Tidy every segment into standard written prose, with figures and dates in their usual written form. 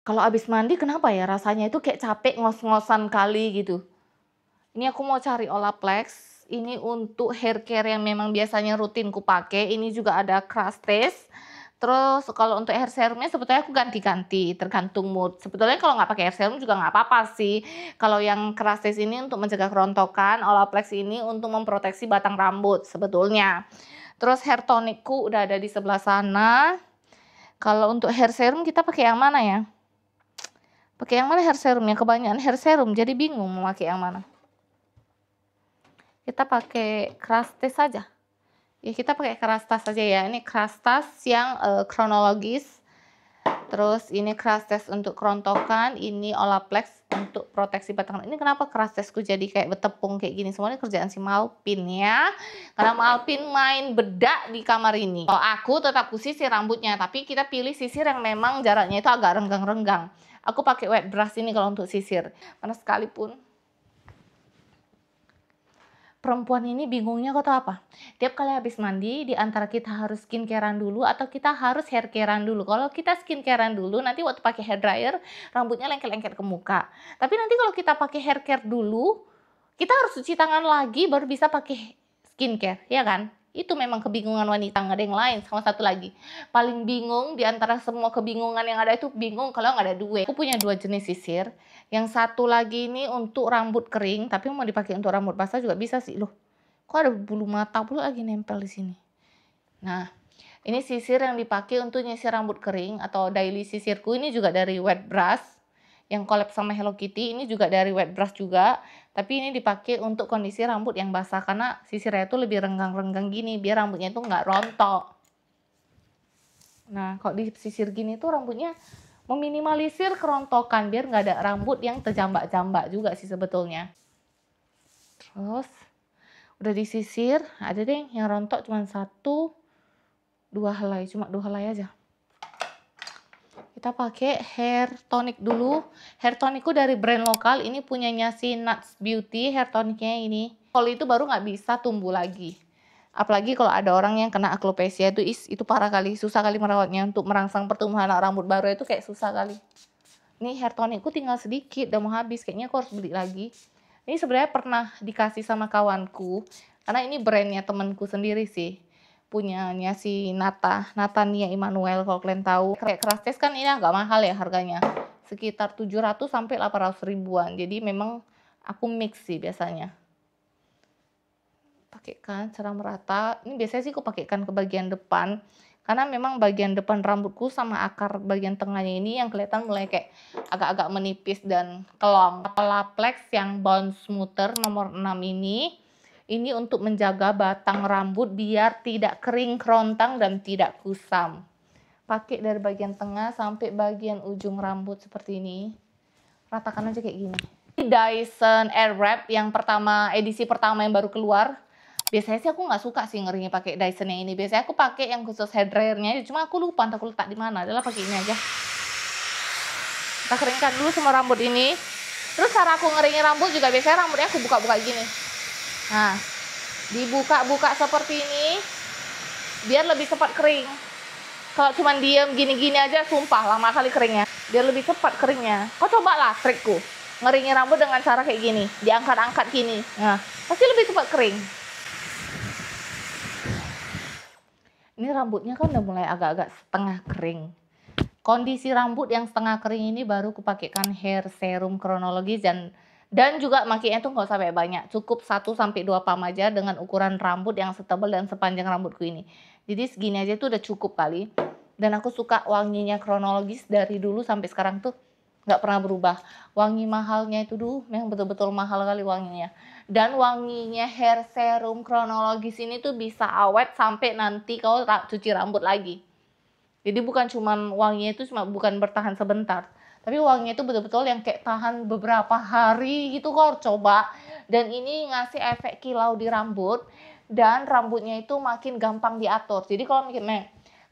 Kalau abis mandi kenapa ya rasanya itu kayak capek ngos-ngosan kali gitu. Ini aku mau cari Olaplex, ini untuk hair care yang memang biasanya rutin kupakai, ini juga ada Crustes. Terus kalau untuk hair serumnya sebetulnya aku ganti-ganti, tergantung mood. Sebetulnya kalau nggak pakai hair serum juga nggak apa-apa sih. Kalau yang Crustes ini untuk mencegah kerontokan, Olaplex ini untuk memproteksi batang rambut sebetulnya. Terus hair tonicku udah ada di sebelah sana. Kalau untuk hair serum kita pakai yang mana ya? Pakai yang mana hair serumnya? Kebanyakan hair serum, jadi bingung mau pakai yang mana. Kita pakai Crustes saja. Ya kita pakai Crustes saja ya. Ini Crustes yang kronologis. Terus ini Crustes untuk kerontokan, ini Olaplex untuk proteksi batang. Ini kenapa Crustesku jadi kayak bertepung kayak gini? Semuanya kerjaan si Malpin ya. Karena Malpin main bedak di kamar ini. Kalau aku tetap sisir rambutnya, tapi kita pilih sisir yang memang jaraknya itu agak renggang-renggang. Aku pakai wet brush ini kalau untuk sisir. Karena sekalipun perempuan ini bingungnya kok tau apa? Tiap kali habis mandi, di antara kita harus skincarean dulu atau kita harus hair carean dulu. Kalau kita skincarean dulu, nanti waktu pakai hair dryer, rambutnya lengket-lengket ke muka. Tapi nanti kalau kita pakai hair care dulu, kita harus cuci tangan lagi baru bisa pakai skincare, ya kan? Itu memang kebingungan wanita, nggak ada yang lain. Sama satu lagi, paling bingung di antara semua kebingungan yang ada itu bingung kalau nggak ada duit. Aku punya 2 jenis sisir. Yang satu lagi ini untuk rambut kering, tapi mau dipakai untuk rambut basah juga bisa sih. Loh, kok ada bulu mata pula lagi nempel di sini. Nah, ini sisir yang dipakai untuk nyisir rambut kering atau daily sisirku ini juga dari wet brush. Yang collab sama Hello Kitty ini juga dari wet brush juga. Tapi ini dipakai untuk kondisi rambut yang basah karena sisirnya itu lebih renggang-renggang gini biar rambutnya itu nggak rontok. Nah, kalau di sisir gini tuh rambutnya meminimalisir kerontokan biar nggak ada rambut yang terjambak-jambak juga sih sebetulnya. Terus udah disisir, ada deh yang rontok cuma 1-2 helai, cuma 2 helai aja. Kita pakai hair tonic dulu. Hair tonicku dari brand lokal, ini punyanya si Nuts Beauty, hair tonicnya ini. Kalau itu baru nggak bisa tumbuh lagi. Apalagi kalau ada orang yang kena alopecia itu parah kali, susah kali merawatnya. Untuk merangsang pertumbuhan rambut baru itu kayak susah kali. Ini hair tonicku tinggal sedikit, udah mau habis. Kayaknya aku harus beli lagi. Ini sebenarnya pernah dikasih sama kawanku, karena ini brandnya temanku sendiri sih. Punyanya si Natania Immanuel kalau kalian tahu. Kayak Crustes kan ini agak mahal ya harganya. Sekitar 700 sampai 800 ribuan. Jadi memang aku mix sih biasanya. Pakaikan secara merata. Ini biasanya sih aku pakaikan ke bagian depan. Karena memang bagian depan rambutku sama akar bagian tengahnya ini yang kelihatan mulai kayak agak-agak menipis dan kelong. Olaplex yang Bond Smoother nomor 6 ini untuk menjaga batang rambut biar tidak kering, kerontang, dan tidak kusam. Pakai dari bagian tengah sampai bagian ujung rambut seperti ini. Ratakan aja kayak gini. Ini Dyson Airwrap yang edisi pertama yang baru keluar. Biasanya sih aku nggak suka sih ngeringin pakai Dyson yang ini. Biasanya aku pakai yang khusus hair dryernya. Cuma aku lupa entah aku letak di mana. Adalah pakai ini aja. Kita keringkan dulu semua rambut ini. Terus cara aku ngeringin rambut juga biasanya rambutnya aku buka-buka gini. Nah, dibuka-buka seperti ini biar lebih cepat kering. Kalau cuma diem gini-gini aja sumpah lama kali keringnya. Biar lebih cepat keringnya. Kau cobalah trikku. Ngeringin rambut dengan cara kayak gini. Diangkat-angkat gini. Nah, pasti lebih cepat kering. Ini rambutnya kan udah mulai agak-agak setengah kering. Kondisi rambut yang setengah kering ini baru kupakaikan hair serum kronologis dan juga makainya tuh nggak usah banyak, cukup 1-2 pump aja dengan ukuran rambut yang setebal dan sepanjang rambutku ini. Jadi segini aja tuh udah cukup kali. Dan aku suka wanginya kronologis dari dulu sampai sekarang tuh nggak pernah berubah. Wangi mahalnya itu dulu memang betul-betul mahal kali wanginya. Dan wanginya hair serum kronologis ini tuh bisa awet sampai nanti kau cuci rambut lagi. Jadi bukan cuman wanginya itu bukan bertahan sebentar, tapi wanginya itu betul-betul yang kayak tahan beberapa hari gitu kok coba. Dan ini ngasih efek kilau di rambut dan rambutnya itu makin gampang diatur. Jadi kalau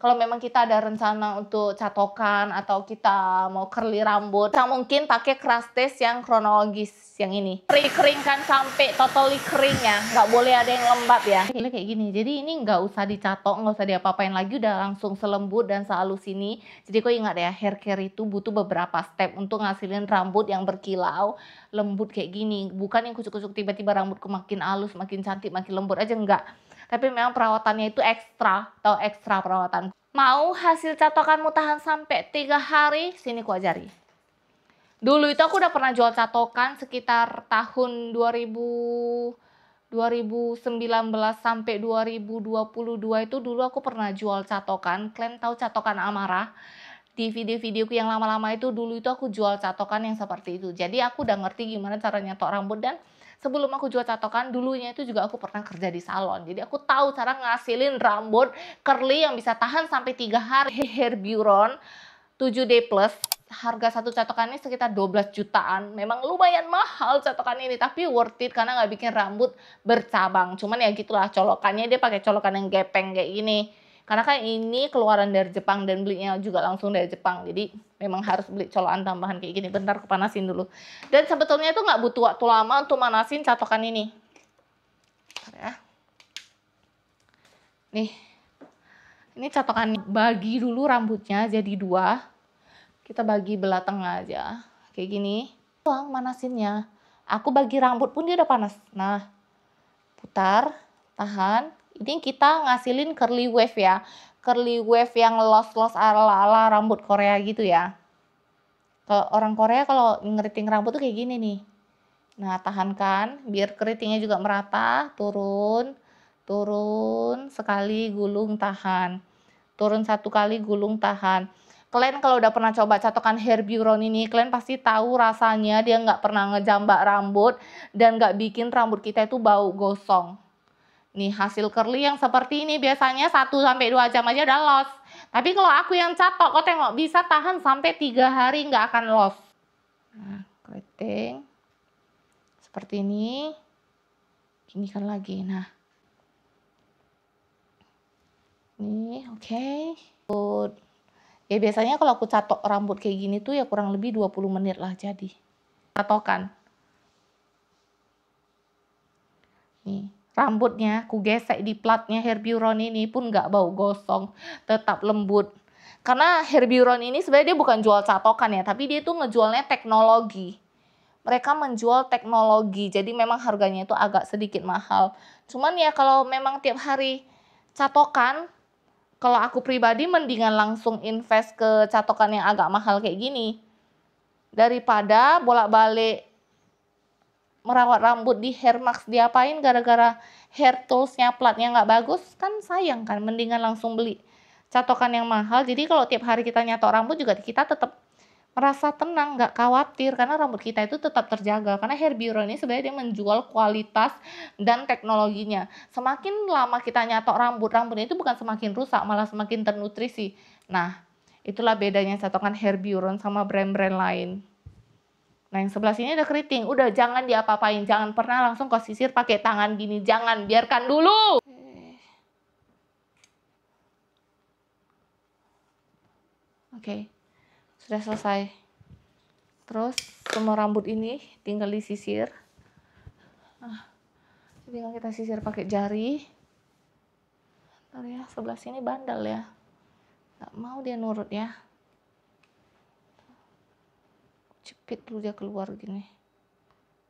Kalau memang kita ada rencana untuk catokan atau kita mau curly rambut, kita mungkin pakai crash test yang kronologis yang ini. Keringkan sampai totally kering ya, nggak boleh ada yang lembab ya. Kayak gini, jadi ini nggak usah dicatok, nggak usah diapa-apain lagi, udah langsung selembut dan sehalus ini. Jadi kau ingat ya, hair care itu butuh beberapa step untuk ngasilin rambut yang berkilau, lembut kayak gini. Bukan yang kucuk-kucuk tiba-tiba rambutku makin halus, makin cantik, makin lembut aja, enggak. Tapi memang perawatannya itu ekstra, atau ekstra perawatan. Mau hasil catokanmu tahan sampai 3 hari? Sini ku ajari. Dulu itu aku udah pernah jual catokan sekitar tahun 2019 sampai 2022 itu dulu aku pernah jual catokan. Kalian tahu catokan amarah? Di video-videoku yang lama-lama itu dulu itu aku jual catokan yang seperti itu. Jadi aku udah ngerti gimana cara nyetok rambut, dan sebelum aku jual catokan dulunya itu juga aku pernah kerja di salon. Jadi aku tahu cara ngasilin rambut curly yang bisa tahan sampai 3 hari. Hair Buron 7D Plus, harga satu catokannya sekitar 12 jutaan. Memang lumayan mahal catokan ini, tapi worth it karena nggak bikin rambut bercabang. Cuman ya gitulah, colokannya dia pakai colokan yang gepeng kayak gini. Karena kan ini keluaran dari Jepang dan belinya juga langsung dari Jepang. Jadi memang harus beli colokan tambahan kayak gini. Bentar aku panasin dulu. Dan sebetulnya itu nggak butuh waktu lama untuk manasin catokan ini. Bentar ya. Nih. Ini catokan, bagi dulu rambutnya jadi 2. Kita bagi belah tengah aja. Kayak gini. Doang manasinnya. Aku bagi rambut pun dia udah panas. Nah. Putar. Tahan. Ini kita ngasilin curly wave ya. Curly wave yang loss-loss ala-ala rambut Korea gitu ya. Kalau orang Korea kalau ngeriting rambut tuh kayak gini nih. Nah, tahankan biar keritingnya juga merata. Turun. Turun. Sekali gulung tahan. Turun 1 kali gulung tahan. Kalian kalau udah pernah coba catokan Hair Buron ini, kalian pasti tahu rasanya dia nggak pernah ngejambak rambut. Dan nggak bikin rambut kita itu bau gosong. Nih hasil curly yang seperti ini biasanya 1-2 jam aja udah loss. Tapi kalau aku yang catok, kau tengok bisa tahan sampai 3 hari nggak akan loss. Nah, keriting. Seperti ini. Gini kan lagi. Nah. Nih, oke. Good. Ya biasanya kalau aku catok rambut kayak gini tuh ya kurang lebih 20 menit lah jadi. Catokan. Nih. Rambutnya aku gesek di platnya Hair Buron ini pun nggak bau gosong, tetap lembut. Karena Hair Buron ini sebenarnya dia bukan jual catokan ya, tapi dia tuh ngejualnya teknologi. Mereka menjual teknologi, jadi memang harganya itu agak sedikit mahal. Cuman ya kalau memang tiap hari catokan, kalau aku pribadi mendingan langsung invest ke catokan yang agak mahal kayak gini. Daripada bolak-balik merawat rambut di Hair Max diapain gara-gara hair toolsnya platnya nggak bagus, kan sayang kan, mendingan langsung beli catokan yang mahal. Jadi kalau tiap hari kita nyatok rambut juga kita tetap merasa tenang, nggak khawatir karena rambut kita itu tetap terjaga. Karena Hair Buron ini sebenarnya dia menjual kualitas dan teknologinya. Semakin lama kita nyatok rambutnya itu bukan semakin rusak, malah semakin ternutrisi. Nah, itulah bedanya catokan Hair Buron sama brand-brand lain. Nah, yang sebelah sini ada keriting. Udah jangan diapa-apain. Jangan pernah langsung kau sisir pakai tangan gini. Jangan, biarkan dulu. Oke. Sudah selesai. Terus semua rambut ini tinggal disisir. Nah, tinggal kita sisir pakai jari. Ntar ya, sebelah sini bandel ya. Nggak mau dia nurut ya. Cepit dulu dia keluar gini.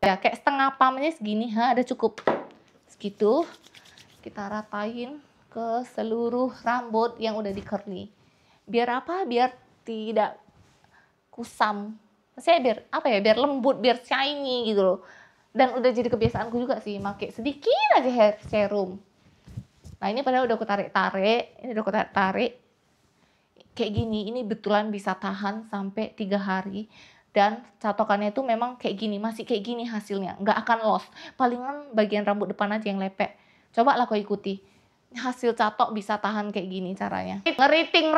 Ya kayak setengah pamnya segini, ada cukup. Segitu kita ratain ke seluruh rambut yang udah di curly. Biar apa? Biar tidak kusam. Maksudnya biar apa ya? Biar lembut, biar shiny gitu loh. Dan udah jadi kebiasaanku juga sih pakai sedikit aja hair serum. Nah, ini padahal udah aku tarik-tarik, ini udah aku tarik-tarik. Kayak gini, ini betulan bisa tahan sampai 3 hari. Dan catokannya itu memang kayak gini, masih kayak gini hasilnya, nggak akan loss. Palingan bagian rambut depan aja yang lepek. Coba lah kau ikuti. hasil catok bisa tahan kayak gini caranya. Ngeriting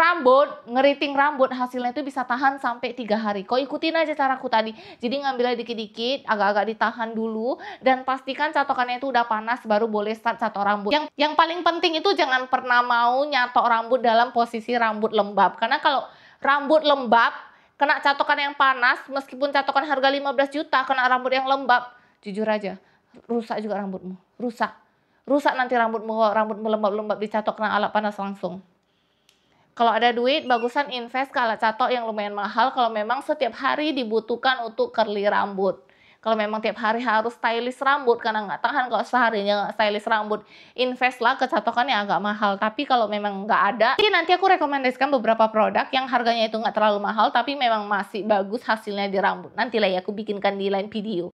rambut hasilnya itu bisa tahan sampai 3 hari. Kau ikutin aja caraku tadi. Jadi ngambilnya dikit-dikit, agak-agak ditahan dulu, dan pastikan catokannya itu udah panas baru boleh start catok rambut. Yang paling penting itu jangan pernah mau nyatok rambut dalam posisi rambut lembab. Karena kalau rambut lembab, kena catokan yang panas, meskipun catokan harga 15 juta, kena rambut yang lembab, jujur aja, rusak juga rambutmu. Rusak nanti rambutmu lembab-lembab dicatok kena alat panas langsung. Kalau ada duit, bagusan invest ke alat catok yang lumayan mahal kalau memang setiap hari dibutuhkan untuk curly rambut. Kalau memang tiap hari harus stylist rambut karena nggak tahan kalau seharinya nggak stylist rambut, investlah ke catokan yang agak mahal. Tapi kalau memang nggak ada, jadi nanti aku rekomendasikan beberapa produk yang harganya itu nggak terlalu mahal tapi memang masih bagus hasilnya di rambut. Nantilah ya aku bikinkan di lain video.